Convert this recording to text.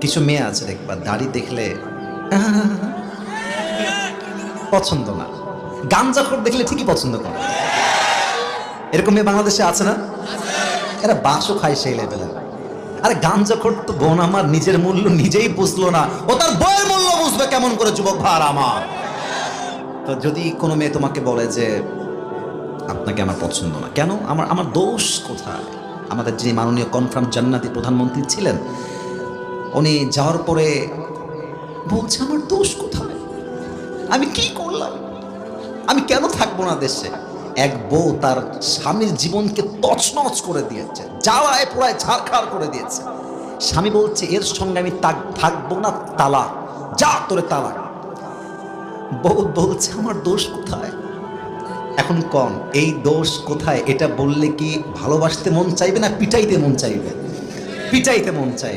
কিছু মেয়ে আছে দেখবা দাড়ি দেখলে পছন্দ না, গাঞ্জাখোর দেখলে ঠিকই পছন্দ করে। এরকম মেয়ে বাংলাদেশে আছে না? এরা বাসও খায় সেই লেভেলের। আরে গাঞ্জাখোর তো বোন আমার নিজের মূল্য নিজেই বুঝলো না, ও তার বইয়ের মূল্য বুঝবে কেমন করে যুবক ভার আমার। তো যদি কোনো মেয়ে তোমাকে বলে যে আপনাকে আমার পছন্দ না, কেন, আমার আমার দোষ কোথায়? আমাদের যিনি মাননীয় কনফার্ম জান্নাতি প্রধানমন্ত্রী ছিলেন, উনি যাওয়ার পরে বলছে আমার দোষ কোথায়, আমি কি করলাম, আমি কেন থাকবো না দেশে? এক বউ তার স্বামীর জীবনকে তছনছ করে দিয়েছে, জ্বালায় পোড়ায় ছারখার করে দিয়েছে। স্বামী বলছে এর সঙ্গে আমি থাকবো না, তালাক, যা তোরে তালাক। বউ বলছে আমার দোষ কোথায়? এখন কন এই দোষ কোথায় এটা বললে কি ভালোবাসতে মন চাইবে না পিটাইতে মন চাইবে? পিটাইতে মন চাইবে।